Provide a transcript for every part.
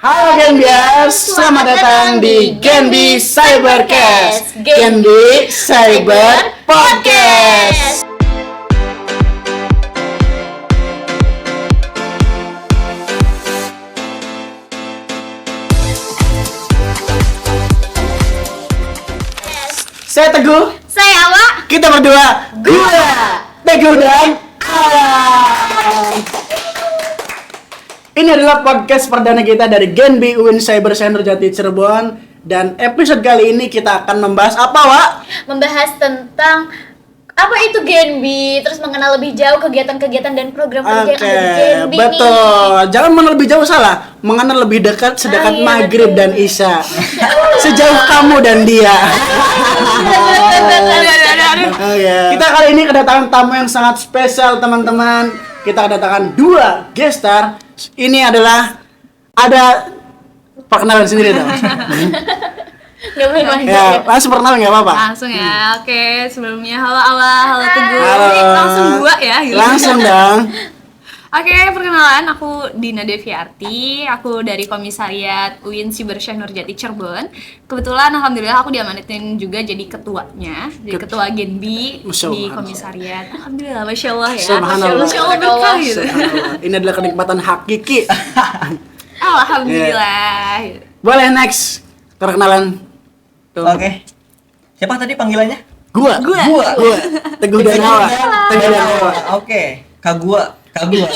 Halo Genbiers, selamat datang di Genbi Cybercast, Genbi Cyber Podcast. Saya Teguh, saya Awa, kita berdua Gua, Teguh dan Awa. Ini adalah podcast perdana kita dari Genbi UIN Cyber Center Jati Cirebon. Dan episode kali ini kita akan membahas apa, Wak? membahas tentang apa itu Genbi, terus mengenal lebih jauh kegiatan-kegiatan dan program kerja yang ada di Genbi betul. nih. Jangan mengenal lebih jauh, salah. Mengenal lebih dekat sedekat iya, maghrib betul. dan isya. Sejauh kamu dan dia. Kita kali ini kedatangan tamu yang sangat spesial, teman-teman. Kita kedatangan dua guest star. Ini adalah ada perkenalan sendiri dong. Nggak boleh banyak. Ya, langsung perkenalan nggak apa-apa. Langsung ya, oke. Sebelumnya halo Awa, halo Teguh. Halo. Langsung gua ya gitu. Langsung dong. Oke, perkenalan, aku Dina Deviarti. Aku dari Komisariat UIN Cyber Center Jati Cirebon. Kebetulan alhamdulillah aku diamanatin juga jadi ketuanya, jadi ketua Genbi Masya di Allah. Komisariat. Alhamdulillah, Masya Allah ya. Subhanallah. Masya Allah berkah gitu. Subhanallah. Ini adalah kenikmatan hakiki. Alhamdulillah. Boleh next perkenalan. Tuh. Oke. Siapa tadi panggilannya? Gua. Teguh dan Awa. Teguh dan Awa. Oke. Kak gua. Gua.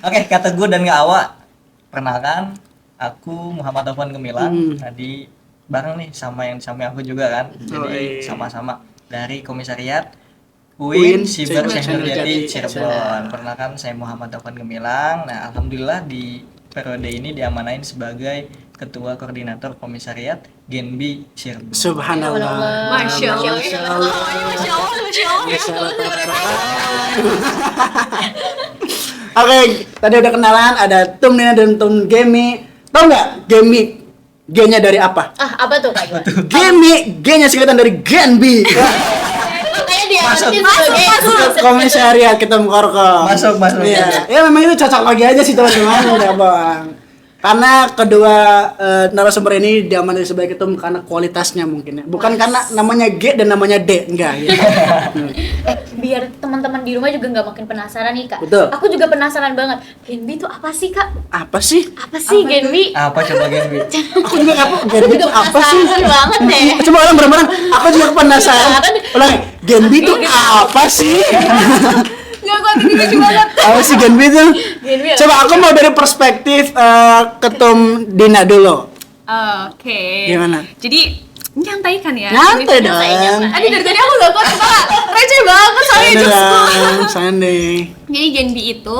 Oke, kata gua dan Kak Awa. Perkenalkan, aku Muhammad Taufan Gemilang. Tadi bareng nih sama yang disamping aku juga kan. Jadi sama-sama dari Komisariat UIN UIN Cyber Cyber Center Center Jati Jati Cirebon. Perkenalkan, saya Muhammad Taufan Gemilang. Nah, alhamdulillah di periode ini diamanain sebagai Ketua Koordinator Komisariat Genbi Cirebon. Subhanallah. Masya Allah. Masya Allah. Masya Allah, Masya Allah. Masya Allah. Oke, tadi udah kenalan, ada Tum Nina dan Tum Gemi. Tahu nggak Gemi? G-nya dari apa? Ah, apa tuh Kak Iwan? Gemi, G-nya singkatan dari Genbi. Makanya dia Masuk. sebagai Komisariat Ketum Korkom. Masuk. Iya. Ya memang itu cocok lagi aja sih teman-teman, udah Bang. Karena kedua narasumber ini diamanai sebagai ketum karena kualitasnya mungkin ya. Bukan karena namanya G dan namanya D, enggak ya. biar teman-teman di rumah juga nggak makin penasaran nih Kak. Betul. Aku juga penasaran banget. Genbi itu apa sih Kak? Apa sih? Apa sih Genbi? Apa coba Genbi? Aku juga nggak tahu Genbi itu juga apa sih? penasaran banget deh. Coba orang berenang, aku juga penasaran. Ulang, Genbi itu apa sih? Nggak kuat, ini lucu banget. Apa sih Genbi itu? Genbi apa? Coba aku mau dari perspektif ketum Dina dulu. Oke. Gimana? Jadi nyantai kan ya? Nyantai dong. Aduh dari tadi aku gak kuat kepala. Receh banget soalnya jokesku. Sandy. Jadi Genbi itu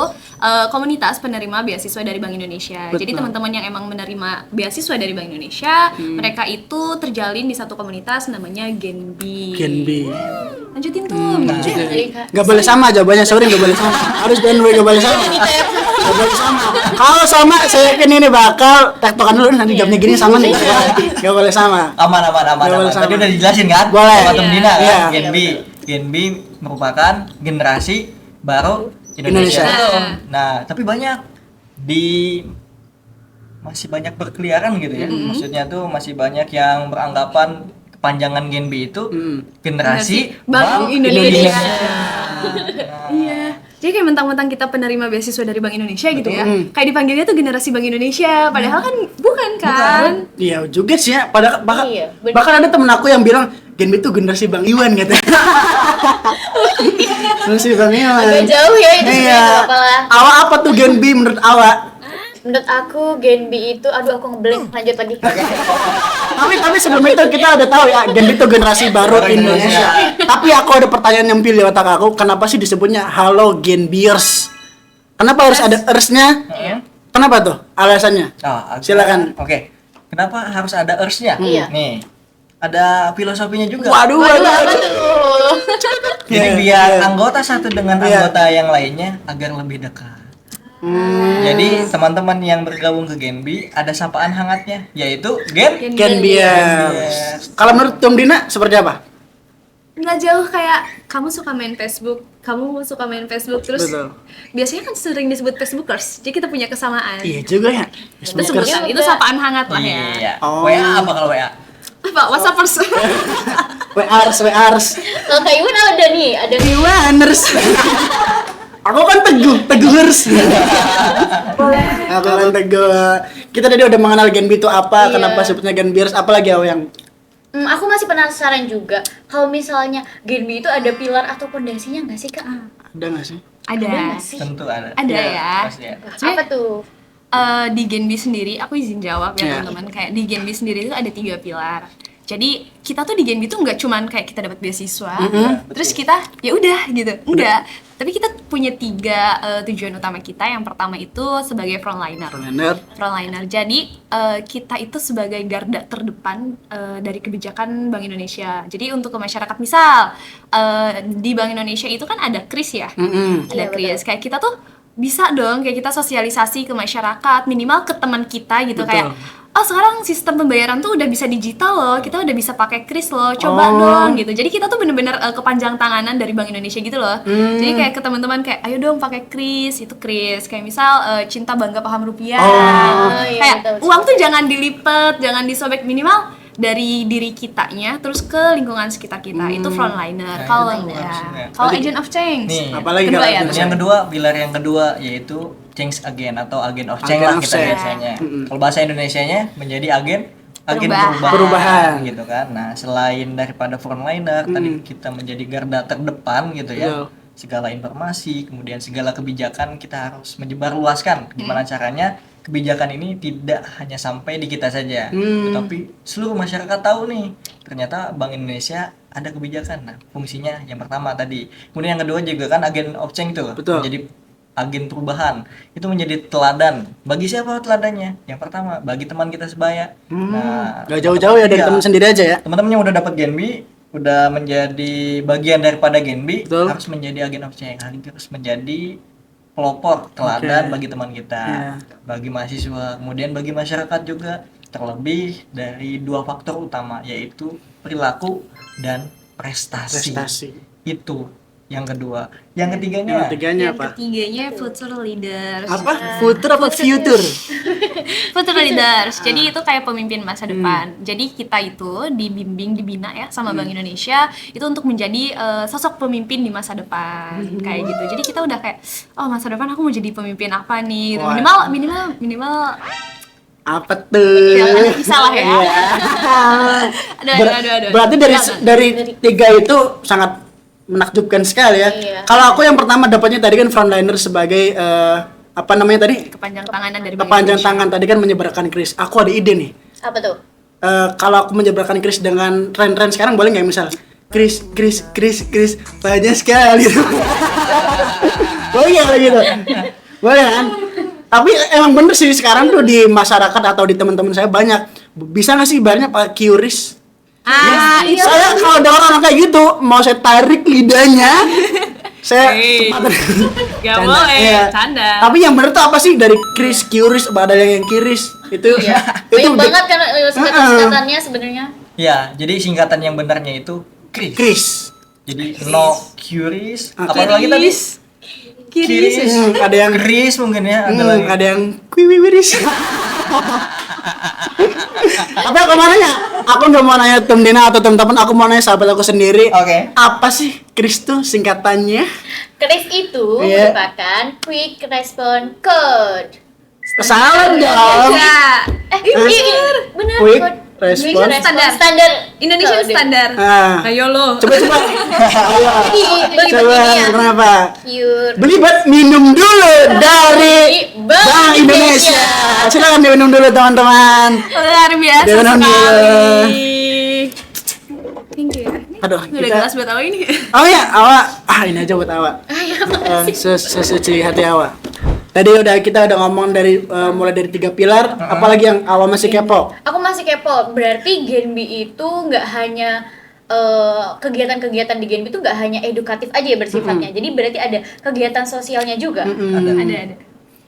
komunitas penerima beasiswa dari Bank Indonesia. Betul. Jadi teman-teman yang emang menerima beasiswa dari Bank Indonesia, mereka itu terjalin di satu komunitas namanya Genbi. Genbi. Lanjutin tuh. Jadi, Kak. Gak boleh sama jawabannya, sorry gak boleh sama. Harus dan gak boleh sama. Gak boleh sama. Kalau sama, saya yakin ini bakal tektokan dulu nanti jawabnya gini sama nih. Gak boleh sama. Aman. Nggak boleh sama. Tadi udah dijelasin kan? Boleh. Sama Tem Dina kan? Iya. Genbi merupakan generasi baru Indonesia. Indonesia. Nah, tapi masih banyak berkeliaran gitu ya. Maksudnya tuh masih banyak yang beranggapan kepanjangan Genbi itu generasi Bank Bank Indonesia. Nah, Iya. Jadi kayak mentang-mentang kita penerima beasiswa dari Bank Indonesia gitu ya. Kayak dipanggilnya tuh generasi Bank Indonesia, padahal kan bukan kan? Iya juga sih ya. Bahkan Iya, bener. bahkan ada temen aku yang bilang Genbi itu generasi Bang Iwan gitu. Generasi Bang Iwan. Agak jauh ya itu Iya. sebenarnya nggak apa-apa. Awa apa tuh Genbi menurut Awa? Menurut aku Genbi itu, aduh aku ngeblank, lanjut lagi. Tapi sebelum itu kita udah tahu ya Genbi itu generasi baru Baru Indonesia. Indonesia. Tapi aku ada pertanyaan yang pilih otak aku, kenapa sih disebutnya Halo Genbiers? Kenapa harus ada ersnya? Kenapa tuh alasannya? Silakan. Oke. Kenapa harus ada earth-nya? Iya. Nih. Ada filosofinya juga. Waduh. Apa tuh? Jadi Iya, biar iya. anggota satu dengan Iya. anggota yang lainnya agar lebih dekat. Jadi teman-teman yang bergabung ke Genbi ada sapaan hangatnya yaitu Genbiers. Kalau menurut Tum Dina seperti apa? nggak jauh kayak kamu suka main Facebook, terus Betul. biasanya kan sering disebut Facebookers, jadi kita punya kesamaan. Iya juga ya. Itu Facebookers. sebutan, itu sapaan hangat lah ya. Iya. Oh. WA apa kalau WA? Apa WhatsAppers? WRs. Kalau Kak Iwan ada nih, ada Iwaners. Aku kan teguhers. Aku kan teguh. Kita tadi udah mengenal Genbi itu apa, Iya. kenapa sebutnya Genbiers, apalagi yang Aku masih penasaran juga kalau misalnya Genbi itu ada pilar atau pondasinya nggak sih Kak? ada nggak sih? Ada Ada. nggak sih? Tentu ada. Ada Iya, ya. Pasti ada. Apa tuh? Di Genbi sendiri, aku izin jawab ya Iya. teman-teman. Kayak di Genbi sendiri itu ada 3 pilar. Jadi kita tuh di Genbi tuh nggak cuman kayak kita dapat beasiswa, terus kita ya udah gitu, enggak. Tapi kita punya 3 tujuan utama kita. Yang pertama itu sebagai frontliner. Frontliner. Jadi kita itu sebagai garda terdepan dari kebijakan Bank Indonesia. Jadi untuk ke masyarakat, misal di Bank Indonesia itu kan ada KRIS ya, ada Iya, KRIS. Kayak kita tuh bisa dong kayak kita sosialisasi ke masyarakat, minimal ke teman kita gitu. Betul. Kayak oh sekarang sistem pembayaran tuh udah bisa digital loh, kita udah bisa pakai KRIS loh, coba dong gitu. Jadi kita tuh bener-bener kepanjang tanganan dari Bank Indonesia gitu loh. Jadi kayak ke teman-teman kayak ayo dong pakai KRIS, itu KRIS. Kayak misal cinta bangga paham rupiah. iya, Kayak betul. uang tuh jangan dilipet, jangan disobek, minimal dari diri kitanya terus ke lingkungan sekitar kita. Itu frontliner. Nah, Kalau itu ya, maksudnya. kalau agent of change. Nih, apalagi kedua kalau ya. agent Yang kedua, pilar yang kedua yaitu change agent atau agent of change Agent lah of kita change. biasanya. Kalau bahasa Indonesianya menjadi agen Perubahan. gitu kan. Nah, selain daripada frontliner tadi kita menjadi garda terdepan gitu ya. Betul. Segala informasi, kemudian segala kebijakan kita harus menyebarluaskan. Gimana caranya kebijakan ini tidak hanya sampai di kita saja, tetapi seluruh masyarakat tahu nih ternyata Bank Indonesia ada kebijakan. Nah, fungsinya yang pertama tadi. Kemudian yang kedua juga kan agen of change tuh, Betul. menjadi agen perubahan. Itu menjadi teladan. Bagi siapa teladannya? Yang pertama, bagi teman kita sebaya. Nah, Gak jauh-jauh ya dari iya. teman sendiri aja ya. Teman-teman yang udah dapat Genbi, udah menjadi bagian daripada Genbi, Betul. harus menjadi agen of change, harus menjadi pelopor teladan bagi teman kita, Iya. bagi mahasiswa, kemudian bagi masyarakat juga. Terlebih dari 2 faktor utama, yaitu perilaku dan prestasi. Itu yang kedua. Yang ketiganya, Yang ketiganya Yang apa? ketiganya future leaders. Apa? Future apa future? Future leaders. Jadi itu kayak pemimpin masa depan. Jadi kita itu dibimbing, dibina ya sama Bank Indonesia itu untuk menjadi sosok pemimpin di masa depan. Kayak gitu. Jadi kita udah kayak oh masa depan aku mau jadi pemimpin apa nih? Gitu. Wah. Minimal Apa tuh? ya, bisa lah ya. Aduh. Berarti Silakan. dari 3 itu sangat menakjubkan sekali ya. Iya. Kalau aku yang pertama dapatnya tadi kan frontliner sebagai apa namanya tadi? Kepanjang tanganan dari Bank Kepanjang Indonesia. tangan tadi kan menyebarkan kris. Aku ada ide nih. Apa tuh? Kalau aku menyebarkan kris dengan tren-tren sekarang boleh nggak misal kris banyak sekali. Boleh nggak gitu? Boleh kan? Tapi emang bener sih sekarang tuh di masyarakat atau di teman-teman saya banyak. Bisa nggak sih banyak Pak QRIS? Itu Saya kalau dengar orang kayak gitu mau saya tarik lidahnya. Saya Hei. cepat. Gak boleh, Iya. canda. Tapi yang bener tuh apa sih dari kris QRIS ada yang kiris itu Banyak banget kan singkatan-singkatannya sebenarnya. ya, jadi singkatan yang benarnya itu KRIS. kris. Jadi no curious, Ah, apa lagi tadi? Kiris. Ada yang Kris mungkin ya, ada lagi. ada yang kuiwiwiris. Tapi aku mau nanya, aku nggak mau nanya Tem Dina atau teman-teman, aku mau nanya sahabat aku sendiri. Oke. Apa sih kris tuh singkatannya? KRIS itu Iya. merupakan Quick Response Code. Salah dong. Ya. Iya, benar. Quick Code. Response Standar. Indonesian Code. standar. Ah. Ayo lo. Coba. Ayo. Beli Coba begini ya. kenapa? Pure. Beli buat minum dulu dari Bank Indonesia. Silakan diminum dulu teman-teman. Luar biasa Jangan sekali. Thank you. Aduh, Udah kita- gelas buat apa ini? Oh ya, awak. Ini aja buat awak. Sesuci hati awak. Tadi kita udah ngomong dari mulai dari 3 pilar, apalagi yang awak masih kepo. Aku masih kepo. Berarti Genbi itu nggak hanya kegiatan-kegiatan di Genbi itu nggak hanya edukatif aja ya bersifatnya. Jadi berarti ada kegiatan sosialnya juga. Ada.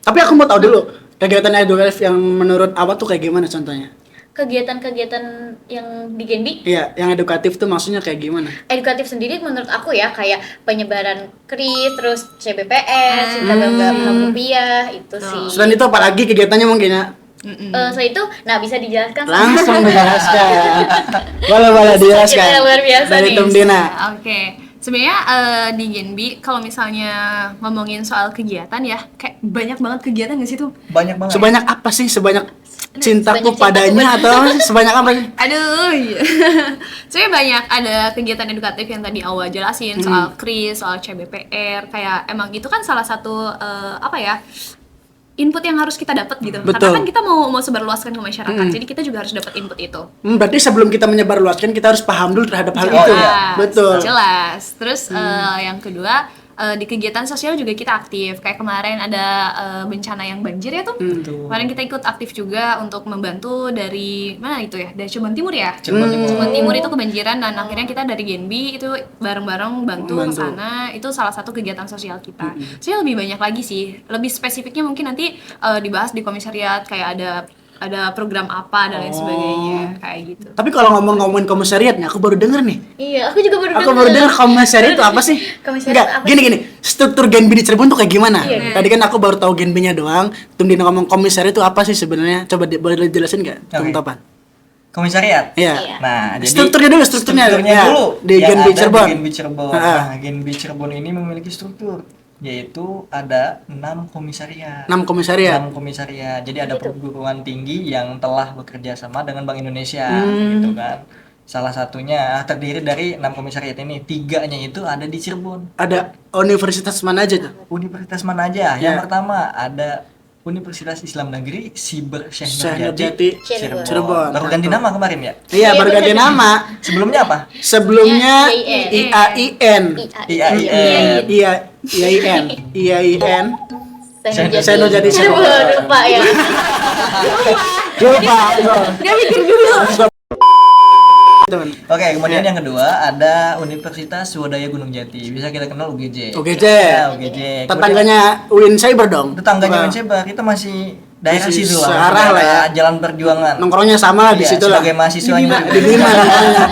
Tapi aku mau tahu dulu kegiatan edukatif yang menurut awak tuh kayak gimana contohnya? kegiatan-kegiatan yang di Genbi Iya, yang edukatif tuh maksudnya kayak gimana? edukatif sendiri menurut aku ya kayak penyebaran KRIS, terus CBPS, Cinta Bangga Paham Rupiah itu sih. Selain itu apalagi kegiatannya mungkin ya? Setelah itu, nah bisa dijelaskan Langsung dijelaskan. Boleh dijelaskan. Kita yang luar biasa Dari nih. Tum Dina. Oke, sebenarnya di Genbi kalau misalnya ngomongin soal kegiatan ya, kayak banyak banget kegiatan nggak sih tuh? Banyak banget. Sebanyak apa sih? Sebanyak cintaku Sebanyak padanya atau sebanyak apa sih? Aduh, iya. Sebenarnya banyak ada kegiatan edukatif yang tadi awal jelasin soal KRIS, soal CBPR, kayak emang itu kan salah satu apa ya? Input yang harus kita dapat gitu. Betul. Karena kan kita mau sebarluaskan ke masyarakat. Jadi kita juga harus dapat input itu. Berarti sebelum kita menyebarluaskan kita harus paham dulu terhadap hal Oh, itu. iya. Betul. Jelas. Terus yang kedua di kegiatan sosial juga kita aktif. Kayak kemarin ada bencana yang banjir ya tuh. Kemarin kita ikut aktif juga untuk membantu dari mana itu ya? Dari Cirebon Timur ya. Cirebon Timur. Cirebon Timur itu kebanjiran dan akhirnya kita dari Genbi itu bareng-bareng bantu Membantu. ke sana. Itu salah satu kegiatan sosial kita. Saya lebih banyak lagi sih. Lebih spesifiknya mungkin nanti dibahas di komisariat kayak ada program apa dan lain sebagainya kayak gitu. Tapi kalau ngomongin komisariatnya, aku baru denger nih. Iya, aku juga baru Aku baru denger komisariat itu apa sih? Komisariat Enggak, apa gini. Struktur Genbi di Cirebon tuh kayak gimana? Iya. Tadi kan aku baru tahu Genbinya doang. Tum Dina ngomong komisariat itu apa sih sebenarnya? Coba boleh dijelasin nggak? Tum Oke. Topan. Komisariat. Iya. Nah, jadi Strukturnya dulu, strukturnya ya, dulu di yang Genbi ada Cirebon. Di Genbi Cirebon. Ha-ha. Nah, Genbi Cirebon ini memiliki struktur, yaitu ada 6 komisariat. 6 komisariat. 6 komisariat. Jadi ada perguruan tinggi yang telah bekerja sama dengan Bank Indonesia, gitu kan. Salah satunya terdiri dari 6 komisariat ini, 3-nya itu ada di Cirebon. Ada universitas mana aja tuh? Universitas mana aja? Ya. Yang pertama ada Universitas Islam Negeri Siber Syekh Syekh Nurjati Cirebon. Cirebon. Baru ganti nama kemarin ya? Iya, baru ganti nama. Sebelumnya apa? Sebelumnya IAIN. IAIN. IAIN. IAIN. Saya Saya jadi Cirebon, lupa ya. Lupa. Gak mikir dulu. Oke, kemudian Ya. yang kedua ada Universitas Swadaya Gunung Jati. Bisa kita kenal UGJ. UGJ. Ya, UGJ. Tetangganya UIN Cyber dong. Tetangganya Uncebar, kita masih daerah Masih situ searah lah ya. daerah Jalan Perjuangan. Nongkrongnya sama di Iya, situ lah. sebagai mahasiswa yang Di Bima nongkrongnya.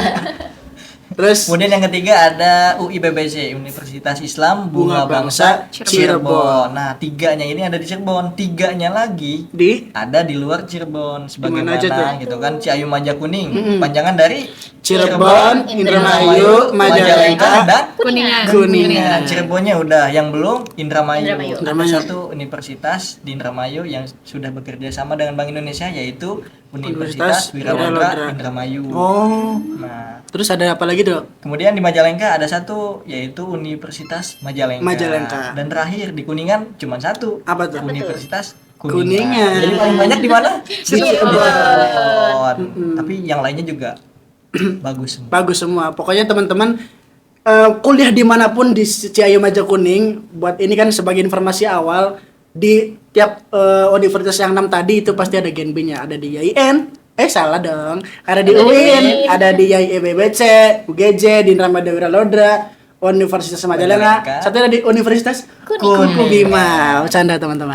Terus Kemudian yang ketiga ada UIBBC, Universitas Islam Bunga Bangsa Cirebon. Nah, 3-nya ini ada di Cirebon, 3-nya lagi di ada di luar Cirebon. Dimana aja tuh? Sebagaimana gitu kan, Ciayu Maja Kuning, panjangan dari Cirebon, Indramayu, Majalengka, dan Kuningan. Kuningan. Nah, Cirebonnya udah, yang belum Indramayu. Indramayu. Ada Indramayu. satu universitas di Indramayu yang sudah bekerja sama dengan Bank Indonesia, yaitu Universitas Wiralodra Indramayu. Oh, Nah, terus ada apa lagi tuh? kemudian di Majalengka ada satu, yaitu Universitas Majalengka. Majalengka. Dan terakhir di Kuningan cuma satu. Apa tuh? Universitas Kuningan. Jadi paling banyak di mana? Di Cirebon. Cirebon. Tapi yang lainnya juga bagus semua. Bagus semua. Pokoknya teman-teman kuliah dimanapun di Ciayu Maja Kuning. Buat ini kan sebagai informasi awal, di tiap universitas yang 6 tadi itu pasti ada Genbinya. Ada di IAIN. Salah dong. Ada di UIN, ada di IAIBBC, UGJ, di Indramayu Wiralodra, Universitas Majalengka. Majalengka. Satu ada di Universitas Kuningan. Kuku Bima. Bercanda teman-teman.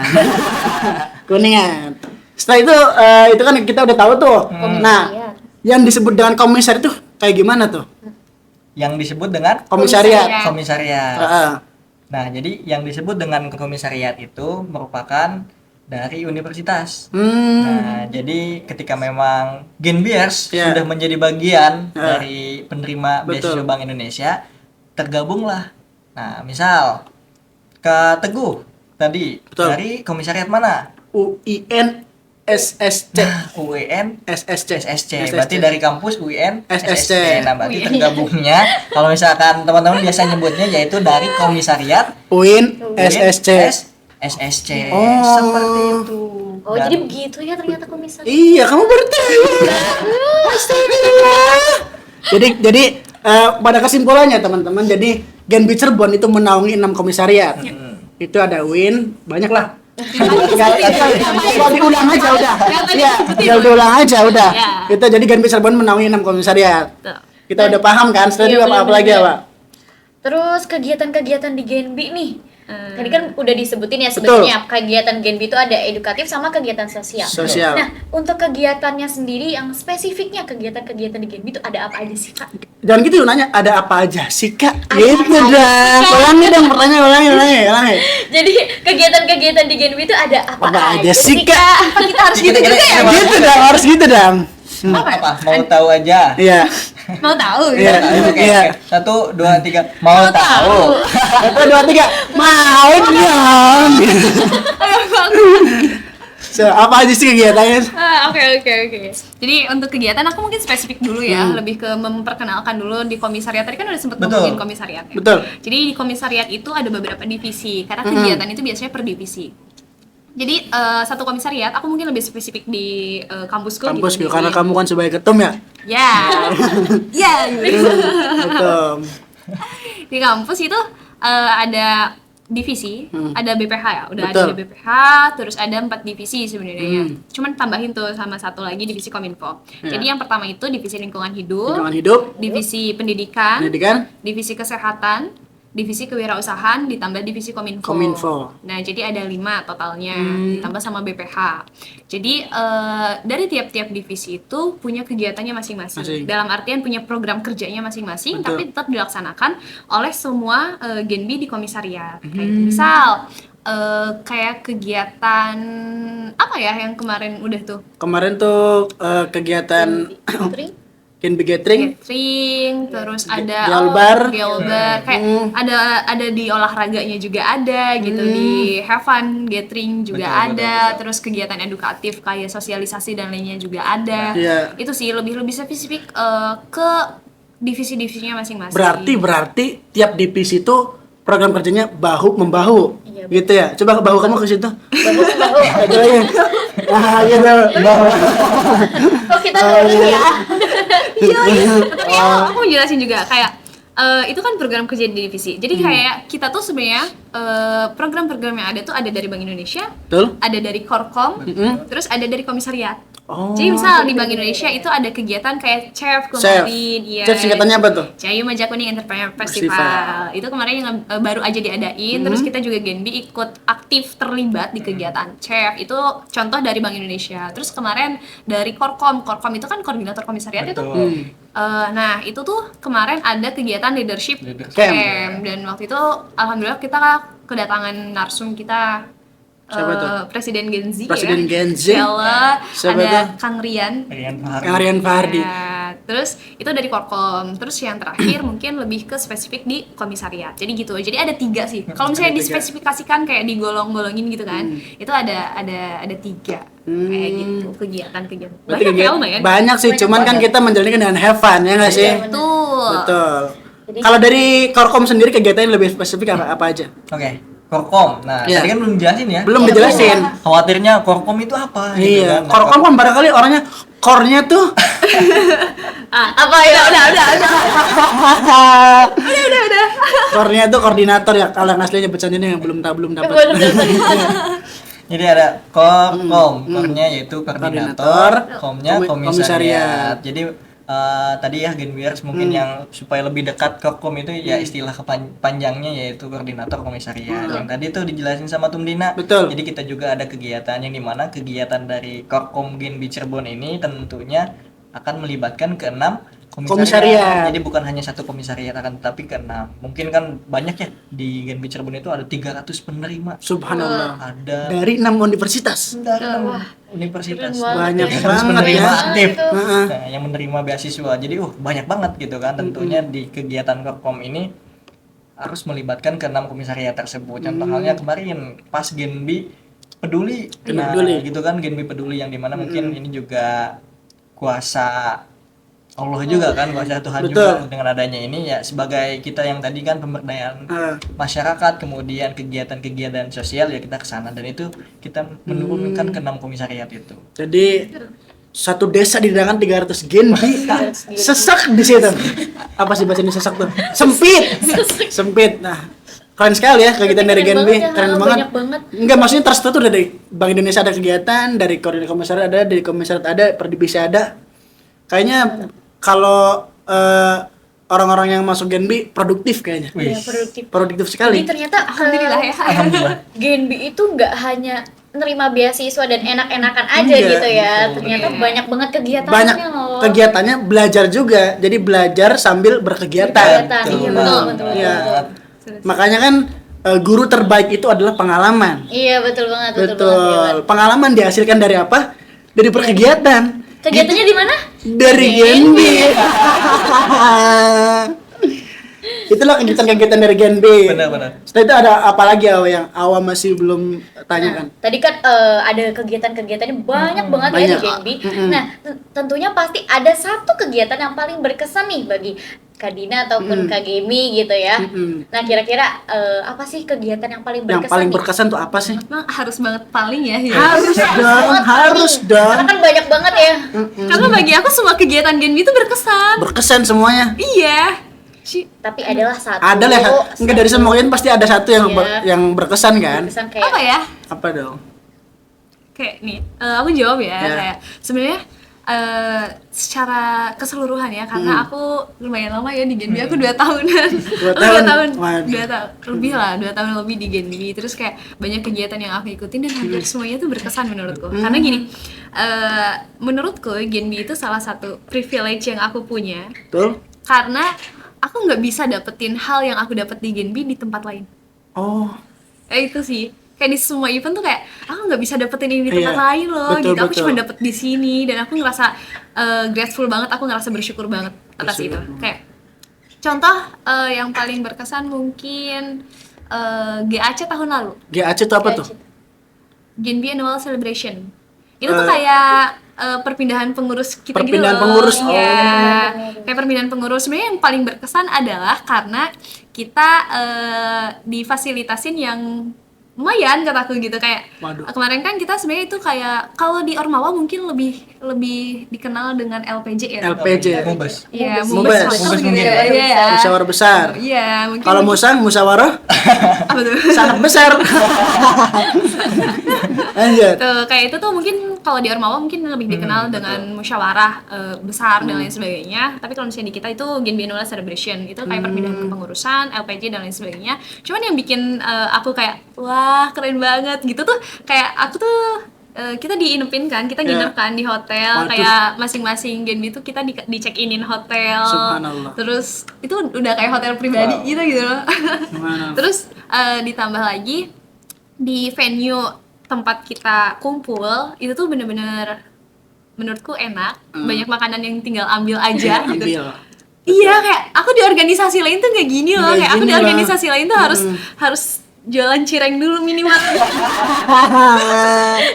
Kuningan. Setelah itu kan kita udah tahu tuh. Nah, yang disebut dengan komisar itu kayak gimana tuh? Yang disebut dengan Komisariat. komisariat. Heeh. Nah, jadi yang disebut dengan komisariat itu merupakan dari universitas. Nah, jadi ketika memang Genbiers Ya. sudah menjadi bagian Ya. dari penerima Betul. beasiswa Bank Indonesia, tergabunglah. Nah, misal Kak Teguh tadi Betul. dari komisariat mana? UIN SSC. UIN SSC. SSC. Berarti dari kampus UIN SSC. Nah, berarti tergabungnya kalau misalkan teman-teman biasa nyebutnya yaitu dari komisariat UIN SSC. SSC. Oh. Seperti itu. Oh, Dan jadi begitu ya ternyata komisaris. Iya, kamu baru tahu. Astagfirullah. Jadi pada kesimpulannya teman-teman, jadi Genbi Cirebon itu menaungi 6 komisariat. Itu ada UIN, banyak lah. Tinggal diulang aja udah. Iya, tinggal diulang aja udah. Ya. Itu jadi Genbi Cirebon menaungi 6 komisariat. Tuh. Kita udah paham kan? Setelah Iya, itu apa lagi ya, bener-bener. Pak? Terus kegiatan-kegiatan di Genbi nih, Tadi kan udah disebutin ya Betul. sebetulnya kegiatan Genbi itu ada edukatif sama kegiatan sosial. Sosial. Nah, untuk kegiatannya sendiri yang spesifiknya kegiatan-kegiatan di Genbi itu ada apa aja sih, Kak? Jangan gitu nanya ada apa aja sih Kak? Ada Gitu apa aja dong. sih, Kak? Ulangi dong pertanyaan, ulangi. Jadi kegiatan-kegiatan di Genbi itu ada apa, Apa aja sih, Kak? Apa kita harus gitu Kita- juga ya? kita- Gitu dong, harus gitu dong. Apa? Mau tahu aja. Iya. Mau tahu? Iya. Oke, Iya. oke. 1, 2, 3. Mau tahu. 1, 2, 3. Mau dong. So, apa aja sih kegiatannya? Oke. Jadi untuk kegiatan aku mungkin spesifik dulu ya, lebih ke memperkenalkan dulu di komisariat. Tadi kan udah sempat Betul. ngomongin komisariat ya. Betul. Jadi di komisariat itu ada beberapa divisi, karena kegiatan itu biasanya per divisi. Jadi satu komisariat, aku mungkin lebih spesifik di kampusku. Kampus gitu. gitu, karena kamu kan sebagai ketum ya. Ya, ya. Ketum. Di kampus itu ada divisi, ada BPH ya, udah Betul. ada BPH, terus ada 4 divisi sebenarnya. Cuman tambahin tuh sama satu lagi divisi Kominfo. Ya. Jadi yang pertama itu divisi lingkungan hidup, Lingkungan hidup, divisi pendidikan, pendidikan, divisi kesehatan, divisi kewirausahaan, ditambah divisi Kominfo. Kominfo. Nah, jadi ada 5 totalnya, ditambah sama BPH. Jadi dari tiap-tiap divisi itu punya kegiatannya masing-masing. Masing. Dalam artian punya program kerjanya masing-masing, Betul. tapi tetap dilaksanakan oleh semua Genbi di komisariat. Kayak misal kayak kegiatan apa ya yang kemarin udah tuh? kemarin tuh kegiatan Putri? Genbi Gathering, Catering, terus ada Gelbar. Gelbar, kayak ada di olahraganya juga ada gitu, di have fun gathering juga Betul, ada, terus kegiatan edukatif kayak sosialisasi dan lainnya juga ada. Iya. Itu sih lebih spesifik ke divisi-divisinya masing-masing. berarti tiap divisi itu program kerjanya bahu membahu. Iya, Gitu ya. Coba bahu kamu ke situ. Bahu. Gitu aja. Nah, gitu. Bahu. Kok kita dulu ya? Tapi ya, aku mau jelasin juga kayak itu kan program kerja di divisi. Jadi kayak kita tuh sebenarnya program-program yang ada tuh ada dari Bank Indonesia, Betul? ada dari Korkom, terus ada dari komisariat. Oh. Jadi misal di Bank Indonesia itu ada kegiatan kayak CHEF Chef. kemarin, iya. Chef singkatannya apa tuh? Cahayu Maja Kuning Entrepreneur Festival. Festival. Itu kemarin yang baru aja diadain, terus kita juga Genbi ikut aktif terlibat di kegiatan CHEF. Itu contoh dari Bank Indonesia. Terus kemarin dari Korkom itu kan koordinator komisariat itu. Betul. Nah, itu tuh kemarin ada kegiatan leadership Leadership camp, dan waktu itu alhamdulillah kita kedatangan narsum kita Siapa tuh? Presiden Gen Z Presiden ya. Gen Z. Sheila, Siapa ada tuh? Kang Rian. Rian Fahardi. Kang Rian Fahardi. Ya, terus itu dari Korkom. Terus yang terakhir mungkin lebih ke spesifik di komisariat. Jadi gitu. Jadi ada 3 sih. Kalau misalnya Ada 3. dispesifikasikan kayak digolong-golongin gitu kan, itu ada 3 kayak gitu kegiatan-kegiatan. Berarti Banyak ya kegiatan- lumayan. banyak sih, cuman kan kita menjalankan dengan have fun ya nggak sih? Iya, Betul. Betul. Jadi- Kalau dari Korkom sendiri kegiatan yang lebih spesifik apa aja? Oke, Korkom. Nah, Iya. tadi kan belum jelasin ya. Belum dijelasin. Khawatirnya Korkom itu apa? gitu Iya, kan. Nah, Korkom kan barangkali orangnya core-nya tuh Apa ya? Udah. core-nya tuh koordinator ya. Kalau yang aslinya bercandanya yang belum dapat. Jadi ada Korkom, Kornya yaitu koordinator, Komnya komisariat. Jadi tadi ya Genbiers mungkin yang supaya lebih dekat ke Kom itu ya istilah panjangnya yaitu koordinator komisariat. Yang tadi tuh dijelasin sama Tumdina. Betul. Jadi kita juga ada kegiatan yang dimana kegiatan dari Korkom Genbi Cirebon ini tentunya akan melibatkan ke-6 Komisariat. Jadi bukan hanya satu komisariat akan tetapi ke-6. Mungkin kan banyak ya di Genbi Cirebon itu ada 300 penerima. Subhanallah. Ada Dari 6 universitas. dari 6 universitas. Keren Banyak banget. banget penerima ya. aktif. Gitu. Heeh. Nah, yang menerima beasiswa. Jadi banyak banget gitu kan. Tentunya di kegiatan Korkom ini harus melibatkan ke-6 komisariat tersebut. Contoh halnya kemarin pas Genbi peduli. Nah, Peduli. gitu kan Genbi peduli yang dimana mungkin ini juga kuasa Allah juga kan, kuasa Tuhan Betul. juga dengan adanya ini ya sebagai kita yang tadi kan pemberdayaan masyarakat, kemudian kegiatan-kegiatan sosial ya kita ke sana dan itu kita menurunkan ke 6 komisariat itu. Jadi satu desa didatangan 300 Genbi sesak di situ. Apa sih bahasa ini sesak tuh? Sempit. Sempit. Nah, keren sekali ya kegiatan dari Keren Genbi, banget ya, keren hal banget. banyak banget. Enggak, maksudnya terstruktur dari Bank Indonesia ada kegiatan, dari koordinator komisariat ada, dari komisariat ada, per divisi ada. Kayaknya kalau orang-orang yang masuk Genbi produktif kayaknya. Iya, Wih. produktif. Produktif Jadi sekali. ternyata Alhamdulillah ya. Alhamdulillah. Genbi itu nggak hanya nerima beasiswa dan enak-enakan aja Enggak, gitu ya. betul. Ternyata Iya. banyak banget kegiatannya Banyak loh. kegiatannya, belajar juga. Jadi belajar sambil berkegiatan. Kegiatan, iya Betul. betul betul. Iya. betul. Makanya kan guru terbaik itu adalah pengalaman. Iya betul banget betul, banget. Betul. Iwan. Pengalaman dihasilkan dari apa? Dari perkegiatan. Kegiatannya di mana? Dari Genbi. Itulah kegiatan-kegiatan dari Genbi. Benar-benar. Setelah itu ada apa lagi Awa yang Awa masih belum tanyakan? Tadi kan ada kegiatan-kegiatannya banyak banget ya di banyak. Genbi. Nah, tentunya pasti ada satu kegiatan yang paling berkesan nih bagi Kak Dina ataupun Kak Gemi gitu ya. Nah, kira-kira apa sih kegiatan yang paling Yang berkesan paling nih? berkesan tuh apa sih? Emang harus banget paling ya. Harus dong, Banget harus nih. dong. Karena kan banyak banget ya. Karena bagi aku semua kegiatan Genbi itu berkesan. Berkesan semuanya. Iya. Tapi adalah satu. Ada lah, enggak dari semua kegiatan pasti ada satu yang Iya. yang berkesan kan? Berkesan kayak Apa ya? Apa dong? Kayak nih, aku jawab ya. Ya. Kayak sebenarnya secara keseluruhan ya, karena aku lumayan lama ya di Genbi. Aku 2 tahunan. 2 2 tahun? tahun. Waduh. 2 tahun lebih lah, 2 tahun lebih di Genbi. Terus kayak banyak kegiatan yang aku ikutin dan hampir semuanya tuh berkesan menurutku. Karena gini, menurutku Genbi itu salah satu privilege yang aku punya. Betul? Karena aku nggak bisa dapetin hal yang aku dapet di Genbi di tempat lain. Oh, Itu sih, kayak di semua event tuh kayak aku nggak bisa dapetin ini di tempat Iya, lain loh, betul, gitu. Aku betul. cuma dapet di sini dan aku ngerasa grateful banget. Aku ngerasa bersyukur banget atas itu. Kayak contoh yang paling berkesan mungkin GAC tahun lalu, GAC itu apa tuh? Genbi Annual Celebration. Itu tuh kayak perpindahan pengurus kita Perpindahan gitu loh. pengurus, oh. Iya. Kayak perpindahan pengurus. Sebenarnya yang paling berkesan adalah karena kita difasilitasin yang lumayan kataku gitu. Kayak Waduh. kemarin kan kita sebenarnya itu kayak kalau di Ormawa mungkin lebih dikenal dengan LPJ ya. LPJ. Mubes. Iya, Mubes. Mubes Mubes gitu mungkin ya. ya. Iya ya. Musyawarah besar. Iya, mungkin. Kalau musang, musyawarah apa tuh? sangat besar. Lanjut. Tuh, kayak itu tuh mungkin kalau di Ormawa mungkin lebih dikenal dengan musyawarah besar dan lain sebagainya. Tapi kalau misalnya di kita itu Genbi Annual Celebration itu kayak perpindahan kepengurusan, LPJ dan lain sebagainya. Cuman yang bikin aku kayak wah keren banget gitu tuh kayak aku tuh kita diinepin kan, kita nginep kan di hotel. Waduh. Kayak masing-masing Genbi tuh kita di check inin hotel. Subhanallah. Terus itu udah kayak hotel pribadi gitu loh. Subhanallah. Terus ditambah lagi di venue tempat kita kumpul itu tuh bener-bener menurutku enak, banyak makanan yang tinggal ambil aja gitu. Ambil. Iya, kayak aku di organisasi lain tuh nggak gini loh, Nggak kayak aku gini di lah. organisasi lain tuh harus jualan cireng dulu minimal.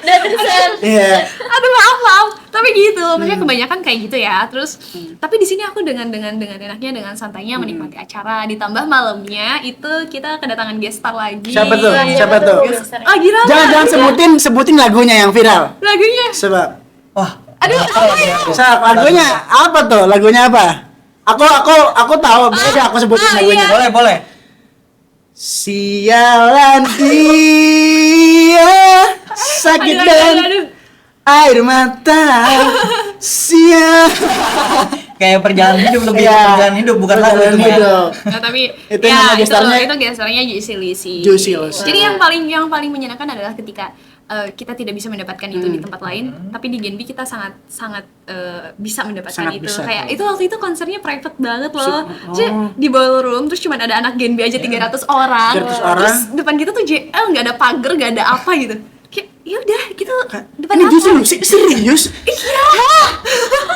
Dan terusan. Iya. Aduh maaf, tapi gitu, maksudnya kebanyakan kayak gitu ya. Terus, tapi di sini aku dengan enaknya, dengan santainya menikmati acara. Ditambah malamnya itu kita kedatangan guest star lagi. Siapa tuh? Iya, Siapa tuh? Ah gila. Jangan sebutin lagunya yang viral. Lagunya. Sebab Wah. Aduh, apa ya? lagunya apa tuh? Lagunya apa? Aku tahu, bisa aku sebutin lagunya. Boleh, boleh. Sialan dia sakit dan Aduh. air mata sia. Kayak perjalanan hidup, lebih Iya. perjalanan hidup bukan lagu Perjalanan itu Maya. hidup. Nah, tapi Itu ya nama gestarnya? itu gestarnya Juicy Lucy. Juicy Lucy. Jadi yang paling menyenangkan adalah ketika kita tidak bisa mendapatkan itu di tempat lain, tapi di Genbi kita sangat bisa mendapatkan Sangat itu. bisa. Kayak itu waktu itu konsernya private banget loh. Oh. Jadi di ballroom terus cuma ada anak Genbi aja 300 orang. 300 orang. Terus depan kita tuh JL nggak ada pagar, nggak ada apa gitu. Kayak ya udah gitu. Depan Ini apa? justru serius? Iya.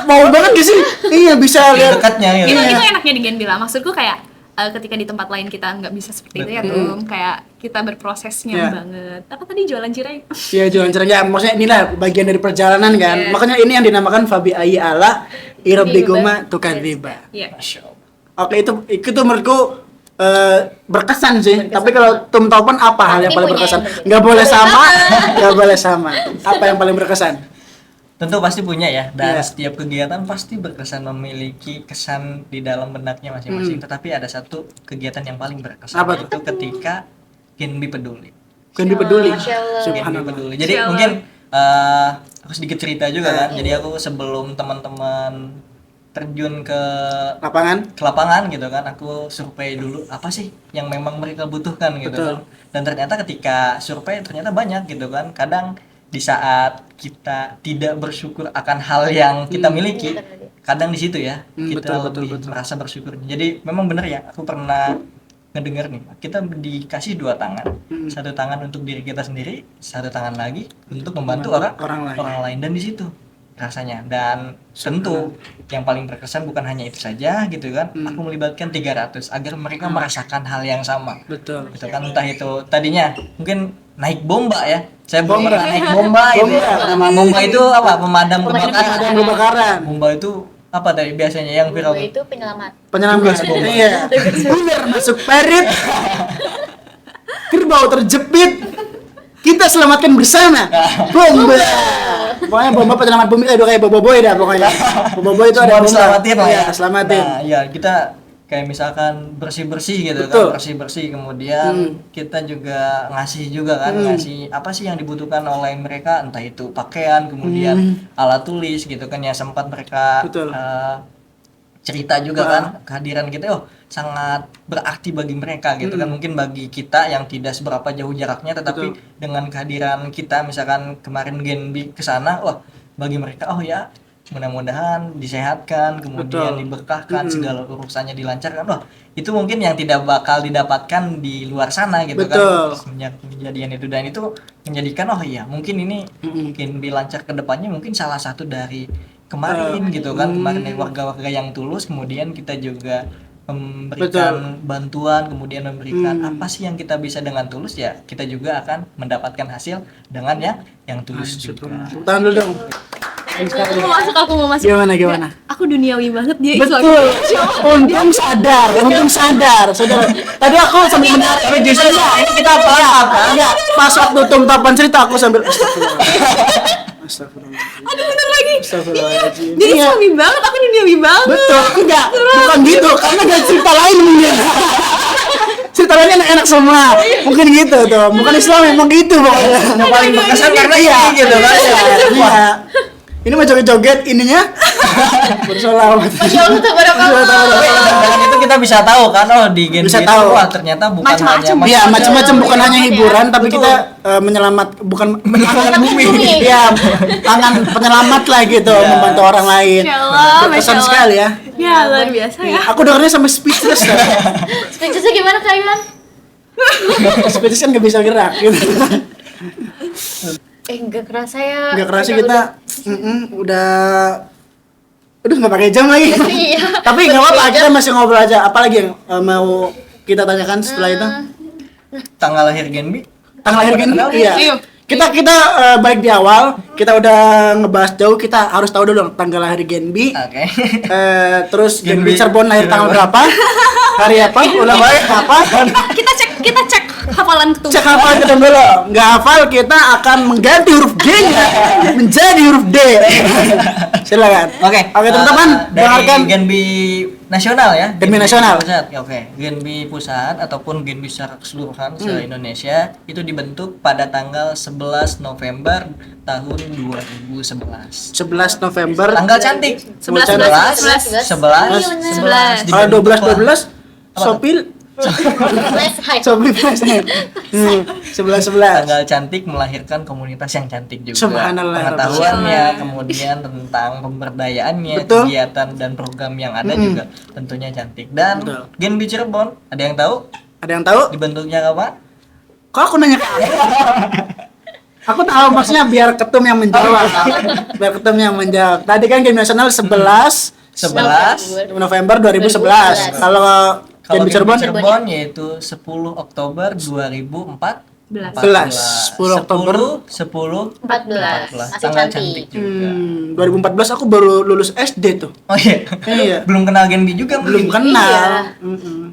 Mau banget gak sih? Iya bisa lihat. Dekatnya ya. Itu enaknya di Genbi lah. Maksudku kayak ketika di tempat lain kita nggak bisa seperti itu ya tuh, kayak kita berprosesnya Iya. banget. Apa tadi jualan cireng? Iya jualan cereng ya, maksudnya inilah bagian dari perjalanan kan. Iya. Makanya ini yang dinamakan Fabi Ayi ala Irob Digoma Tukar Riba. Iya. Masya Allah. Oke itu menurutku berkesan sih. Tapi kalau Tum Topan apa hal yang Pasti paling punya berkesan? yang berbeda. Nggak boleh sama, nggak boleh sama. Apa yang paling berkesan? Tentu pasti punya ya, dan Iya. setiap kegiatan pasti berkesan, memiliki kesan di dalam benaknya masing-masing. Tetapi ada satu kegiatan yang paling berkesan, Apa tuh? itu ketika Genbi peduli. Genbi peduli. Masya Allah. Genbi Subhanallah. peduli. Jadi Masya Allah. mungkin aku sedikit cerita juga kan. Jadi aku sebelum teman-teman terjun ke Lapangan. lapangan gitu kan, aku survei dulu apa sih yang memang mereka butuhkan gitu Betul. kan. Dan ternyata ketika survei ternyata banyak gitu kan. Kadang di saat kita tidak bersyukur akan hal yang kita miliki, kadang di situ ya kita lebih merasa bersyukur. Jadi memang benar ya, aku pernah ngedengar nih, kita dikasih dua tangan, satu tangan untuk diri kita sendiri, satu tangan lagi untuk membantu orang lain. Dan di situ rasanya, dan tentu yang paling berkesan bukan hanya itu saja gitu kan, aku melibatkan 300 agar mereka merasakan hal yang sama. Betul. Itu kan, entah itu tadinya mungkin naik bomba ya, saya belum pernah naik bomba itu. Bomba itu apa, pemadam kebakaran. Bomba itu apa tadi biasanya yang viral? Bomba itu penyelamat. Penyelamat. Iya. Bener, masuk parit. Kerbau terjepit. Kita selamatkan bersama. Bomba. Pokoknya bomba penyelamat bumi, kayak Boboiboy dah pokoknya. Boboiboy itu ada bomba. Selamatin lah ya. Selamatin. Nah, ya kita kayak misalkan bersih-bersih gitu. Betul. Kan, bersih-bersih, kemudian kita juga ngasih juga kan, ngasih apa sih yang dibutuhkan oleh mereka, entah itu pakaian, kemudian alat tulis gitu kan, ya sempat mereka cerita juga kan, kehadiran kita sangat berarti bagi mereka gitu kan. Mungkin bagi kita yang tidak seberapa jauh jaraknya, tetapi dengan kehadiran kita, misalkan kemarin Genbi kesana, bagi mereka ya mudah-mudahan disehatkan, kemudian diberkahkan, segala urusannya dilancarkan. Itu mungkin yang tidak bakal didapatkan di luar sana gitu kan. Semenjak kejadian itu, dan itu menjadikan mungkin ini mungkin lancar ke depannya, mungkin salah satu dari kemarin gitu kan, kemarin dari warga-warga yang tulus, kemudian kita juga memberikan bantuan, kemudian memberikan apa sih yang kita bisa dengan tulus, ya kita juga akan mendapatkan hasil dengan yang tulus juga. Tahan dulu dong. Aku mau masuk. Gimana? Aku duniawi banget dia. Betul. Untung sadar. Saudara. Tadi aku sambil menarik, tapi justru ini kita apa? Enggak, pas waktu tumtapan cerita aku sambil Astagfirullah. Aduh, bener lagi. Astagfirullahaladzim. Dia Islami banget, aku duniawi banget. Betul, enggak, bukan gitu, karena gak cerita lain mungkin. Cerita lainnya enak-enak semua. Mungkin gitu tuh, bukan Islam memang gitu pokoknya. Yang paling berkesan karena gitu kan. Iya. Ini mah joget-joget ininya. Bersolawat. Dengan itu kita bisa tahu kan, di Genbi Bisa itu tahu. Ternyata bukan hanya Iya, macam-macam, bukan hanya hiburan, tapi kita bukan menyelamat bumi. Iya, tangan penyelamat lah gitu, membantu orang lain. Masya Allah, Berkesan Masya Allah. sekali ya. Ya, luar biasa ya. Aku dengarnya sampai speechless. Speechless-nya gimana Kak Iwan? Speechless kan nggak bisa gerak gitu. Enggak kerasa ya. Nggak kerasa kita udah nggak pakai jam lagi. Iya. Tapi nggak apa-apa, kita masih ngobrol aja. Apalagi yang mau kita tanyakan setelah itu? tanggal lahir Genbi. Tanggal lahir Genbi? Iya. Iya. Kita balik di awal, kita udah ngebahas jauh, kita harus tahu dulu dong tanggal lahir Genbi. Oke. Terus Genbi Genbi Cirebon lahir tanggal berapa? Hari apa? Ulang tahun apa? Kita cek hafalan ketum. Cek hafal kita dulu. Nggak hafal, kita akan mengganti huruf G-nya menjadi huruf D. Silakan. Oke, teman-teman, dari dengarkan Genbi nasional ya. Genbi nasional. Pusat. Oke, Genbi pusat ataupun Genbi secara keseluruhan se-Indonesia itu dibentuk pada tanggal 11 November tahun 2011. 11 November. Tanggal cantik. 11. 11. Kalau 12 Sopil Sopil 11. Tanggal cantik melahirkan komunitas yang cantik juga. Subhanallah. Pengetahuannya, kemudian tentang pemberdayaannya, Betul. kegiatan dan program yang ada juga tentunya cantik. Dan Betul. Genbi Cirebon, ada yang tahu Ada yang tahu? dibentuknya kapan? Kok aku nanya ke aku? Aku tahu, maksudnya biar ketum yang menjawab. Biar ketum yang menjawab. Tadi kan Game Nasional 11 November 2011. Kalau Kalau Genbi Genbi Cirebon Cirebon yaitu 10 Oktober 2014. 10 Oktober 10 14. Masih tanggal cantik. cantik juga. 2014 aku baru lulus SD tuh. Oh iya. Iya. Belum kenal Genbi juga Belum mungkin. kenal.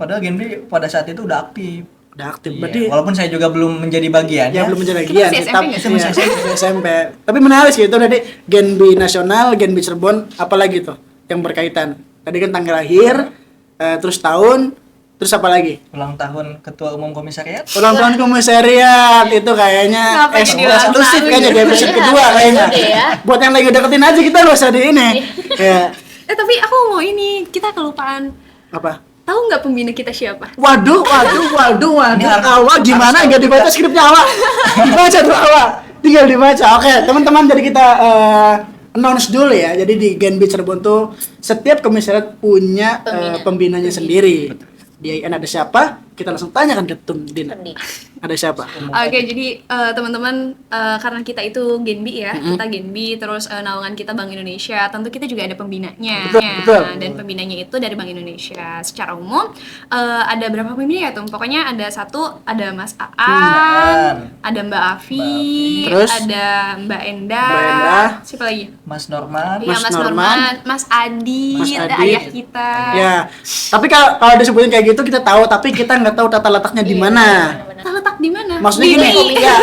Padahal Genbi pada saat itu udah aktif. Udah aktif. Iya, Berarti walaupun saya juga belum menjadi bagian ya belum menjadi Itu bagian. masih SMP Tapi nggak itu masih SMP. Tapi menarik sih itu tadi Genbi nasional, Genbi Cirebon, apalagi tuh yang berkaitan. Tadi kan tanggal lahir, terus tahun, terus apa lagi? Ulang tahun Ketua Umum Komisariat. Ulang tahun komisariat itu kayaknya Kenapa jadi ulang eksklusif tahun? kayaknya di episode kedua kayaknya. Iya. Buat yang lagi deketin aja kita loh usah di ini. Ya. Tapi aku mau ini, kita kelupaan. Apa? Tahu nggak pembina kita siapa? Waduh. Awak gimana? Nggak dibaca skripnya awak? Dibaca tuh awak. Tinggal dibaca. Oke, teman-teman, jadi kita announce dulu ya. Jadi di Genbi Cirebon tuh setiap komisariat punya pembinanya sendiri. Di IAIN ada siapa? Kita langsung tanyakan ke Tum Dina. Ada siapa? Oke, jadi teman-teman, karena kita itu Genbi ya, kita Genbi, terus naungan kita Bank Indonesia, tentu kita juga ada pembinanya. Betul. Dan pembinanya itu dari Bank Indonesia. Secara umum ada berapa pembina ya, Tum? Pokoknya ada Mas Aan, ada Mbak Afi, Terus? ada Mbak Enda, siapa lagi? Mas Norman. Iya, Mas Mas Norman, Norman, Mas Adi, Mas ada Adi. ayah kita. Ya. Tapi kalau disebutin kayak gitu kita tahu, tapi kita nggak tahu tata letaknya di mana. Terletak di mana? Maksudnya gini, Di- ya.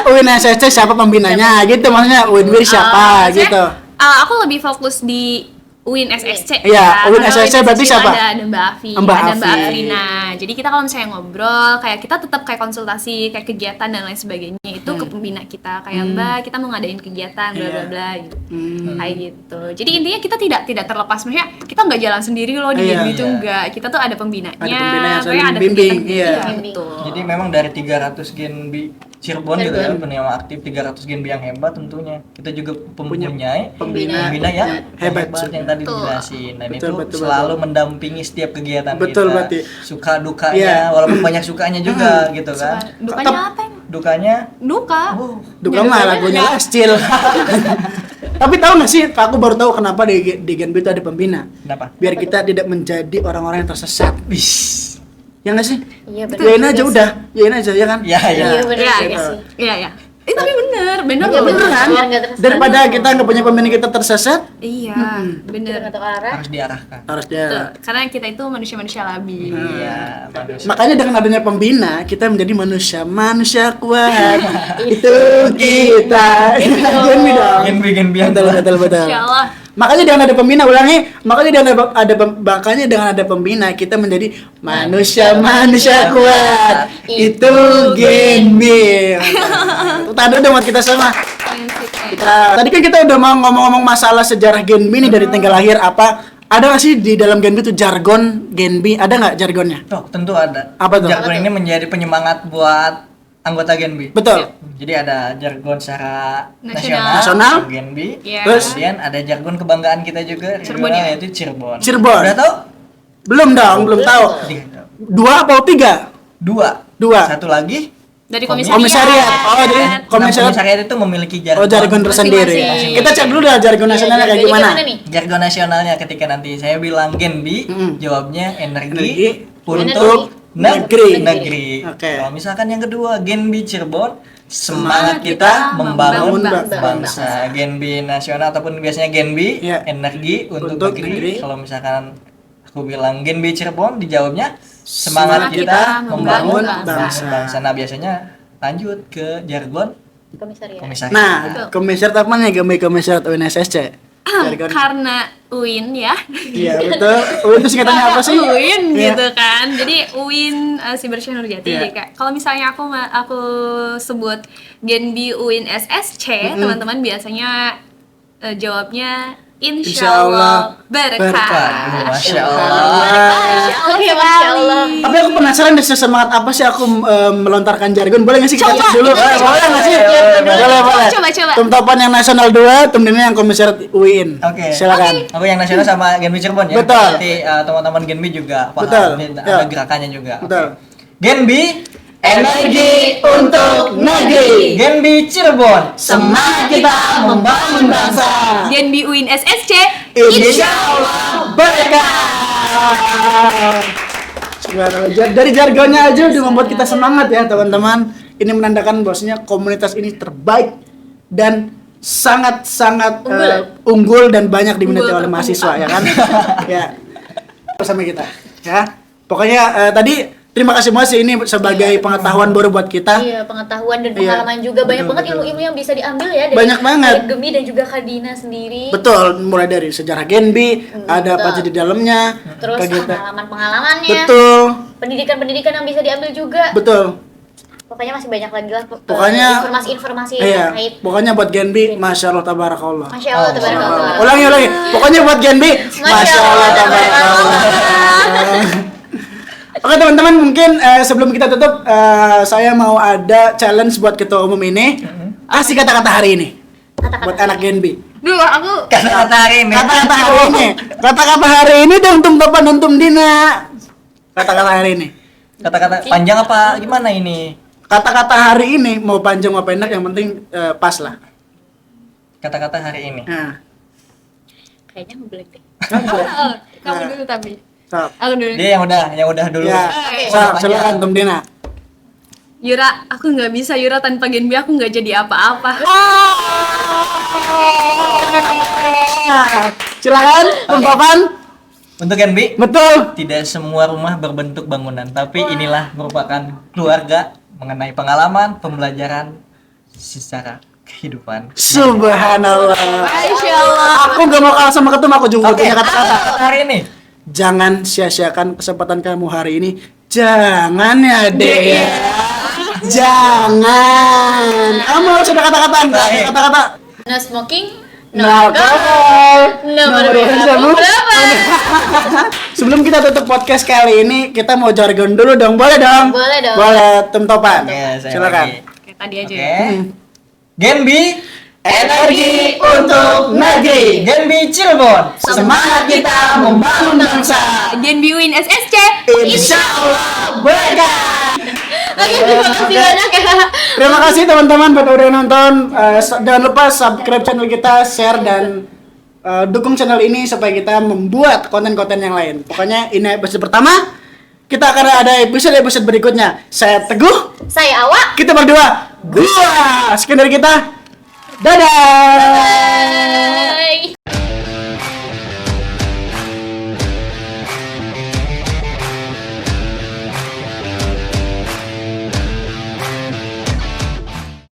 UIN SSC siapa pembinanya gitu, maksudnya UIN siapa Maksudnya, gitu. Aku lebih fokus di UIN SSC. Iya, UIN Karena SSC berarti itu siapa? Ada Mbak Afi, Mbak ada Mbak Afi. Afrina. Jadi kita kalau misalnya ngobrol, kayak kita tetap kayak konsultasi, kayak kegiatan dan lain sebagainya itu ke pembina kita. Kayak Mbak, kita mau ngadain kegiatan, bla bla bla gitu. Kayak gitu. Jadi intinya kita tidak terlepas, maksudnya kita nggak jalan sendiri loh di Iya. Genbi itu enggak. Kita tuh ada pembinanya. Ada pembina yang pokoknya saling bimbing, iya. betul. Jadi memang dari 300 Genbi Cirebon gitu ya, penerima aktif 300 Genbi yang hebat tentunya. Kita juga mempunyai pembina yang hebat. yang tadi Betul. dijelasin. Dan Betul, itu betul, selalu mendampingi setiap kegiatan Betul, kita. berarti. Suka dukanya, Iya. walaupun banyak sukanya juga gitu kan. Dukanya apa emang? Dukanya Duka. Duka mah lagunya Lascil. Tapi tahu nggak sih, aku baru tahu kenapa di Genbi itu ada pembina. kenapa? Biar kita tidak menjadi orang-orang yang tersesat. Wis. Ya nggak sih? Iya benar. Yain aja udah, yain aja ya kan? Ya, ya. Iya benar Iya, juga iya. sih. Iya. Tapi bener Iya loh. bener kan? Biar nggak tersesat. Daripada kita nggak punya pembina kita tersesat, Iya, Kita bener. nggak tahu arah. Harus diarahkan. harus Tuh, dia. karena kita itu manusia-manusia labil. Iya, manusia. Makanya dengan adanya pembina, kita menjadi manusia kuat. Itu kita. Genbi dong. Genbi yang Betul. Insya Allah. Makanya dengan ada pembina, ulangi. Makanya dengan ada pembina kita menjadi manusia kuat. Itu Genbi. Tadi udah buat kita sama. Tadi kan kita udah mau ngomong-ngomong masalah sejarah Genbi nih dari tanggal lahir apa. Ada nggak sih di dalam Genbi itu jargon Genbi? Ada nggak jargonnya? Oh, tentu ada. Apa tuh? Jargon ini menjadi penyemangat buat anggota Genbi. Betul. Jadi ada jargon secara Nasional. Nasional. Genbi. Iya. Terus? Kemudian ada jargon kebanggaan kita juga Cirebon regional, ya? yaitu Cirebon. Cirebon. Udah tahu? Belum dong, belum tahu. Tiga. 2 atau 3? Dua. Dua. Satu lagi. Dari Komisariat. Oh, jadi Nah, komisariat. komisariat itu memiliki jargon. Oh, jargon tersendiri. Masing-masing. Kita cek dulu dah jargon nasionalnya kayak Jargonnya gimana. nih? Jargon nasionalnya ketika nanti saya bilang Genbi, Mm-mm. jawabnya energi, Energi untuk negeri. negeri. Oke. Kalau misalkan yang kedua Genbi Cirebon, semangat Semangat kita kita membangun membangun bangsa. Genbi nasional ataupun biasanya Genbi, Iya. energi untuk Untuk negeri. negeri. Kalau misalkan aku bilang Genbi Cirebon, dijawabnya semangat Semangat kita kita membangun membangun bangsa. Nah, biasanya lanjut ke jargon Komisariat. komisariat. Nah, Betul. komisariat apa nih? Komisariat UNSSC. Jargon. Karena UIN ya. Iya, betul. Itu singkatannya apa sih? UIN Iya. gitu kan. Jadi UIN Sibersyah Nurjati. Iya. Jadi kayak kalau misalnya aku sebut Genbi UIN SSC, teman-teman biasanya jawabnya Insya Allah berkah. Berkah. Masya Allah. Oke, Masya Allah. Tapi aku penasaran deh semangat apa sih aku melontarkan jargon. Boleh nggak sih kita Coba, cek dulu? kita coba. Boleh nggak sih? Boleh. Coba. Tum Topan yang nasional 2, Tum Dini yang komisariat UIN. Oke. Silakan. Aku yang nasional sama Genbi Cirebon ya. Betul. Nanti teman-teman Genbi juga paham. Betul. Nanti Ya. ada gerakannya juga. Betul. Genbi, Energi untuk negeri. Genbi Cirebon. Semangat kita membangun bangsa. Genbi UIN SSC. Insya Allah berkah. Dari jargonnya aja udah membuat kita semangat ya teman-teman. Ini menandakan bahwasanya komunitas ini terbaik dan sangat-sangat unggul dan banyak diminati Unggul oleh terpungkap. mahasiswa ya kan. Ya. Bersama kita ya. Pokoknya tadi terima kasih banget sih ini sebagai pengetahuan baru buat kita. Iya, pengetahuan dan Iya. pengalaman juga banyak Betul, banget betul. ilmu-ilmu yang bisa diambil ya dari Banyak banget. Gemi dan juga Kadina sendiri. Betul, mulai dari sejarah Genbi, ada apa aja di dalamnya, Terus kegiatan. pengalaman-pengalamannya, Betul, pendidikan-pendidikan yang bisa diambil juga. betul. Pokoknya masih banyak lagi lah Pokoknya informasi-informasi iya, terkait. pokoknya buat Genbi, masya Allah tabarakallah. Masya Allah, tabarakallah. Ulangi. Pokoknya buat Genbi, masya Allah tabarakallah. Oke teman-teman, mungkin sebelum kita tutup, saya mau ada challenge buat ketua umum ini. Kasih kata-kata hari ini buat anak Genbi. Duh, aku Kata-kata hari ini. Kata-kata hari ini. Kata-kata hari ini dong, tum topan dan tum dina. Kata-kata hari ini. Kata-kata panjang apa gimana ini? Kata-kata hari ini mau panjang mau pendek yang penting pas lah. Kata-kata hari ini. Nah, Kayaknya ngeblek deh. Oh, kamu dulu tapi. stop. Aku dulu. Dia yang udah dulu. Ya, Oke. silakan tum dina. Yura, aku nggak bisa Yura tanpa Genbi aku nggak jadi apa-apa. Silakan tum topan. Untuk Genbi, Betul. tidak semua rumah berbentuk bangunan, tapi inilah merupakan keluarga mengenai pengalaman, pembelajaran secara kehidupan. Subhanallah. Masya Allah. Aku gak mau kalah sama ketum, aku juga punya kata-kata. Kata hari ini. Jangan sia-siakan kesempatan kamu hari ini. Jangan ya, Dek. Ya. Jangan. Kamu harus ada kata-kata. Kata-kata. No smoking, No no alcohol, alcohol. no No berapa. Sebelum kita tutup podcast kali ini, kita mau jargon dulu dong. Boleh dong? Boleh dong. Boleh, Tum Topan. Oke, saya Silakan. lagi. Oke, tadi aja. Oke. Ya. Genbi, Energi untuk negeri. Genbi Cirebon. Semangat kita membangun bangsa. Genbi Win SSC. Insya Allah berkah. Oke, terima kasih banyak ya. Terima kasih teman-teman buat udah nonton. Jangan lupa subscribe channel kita, share dan dukung channel ini supaya kita membuat konten-konten yang lain. Pokoknya ini episode pertama. Kita akan ada episode-episode berikutnya. Saya Teguh, Saya Awak. kita berdua. Gua. Sekian dari kita. Dadah.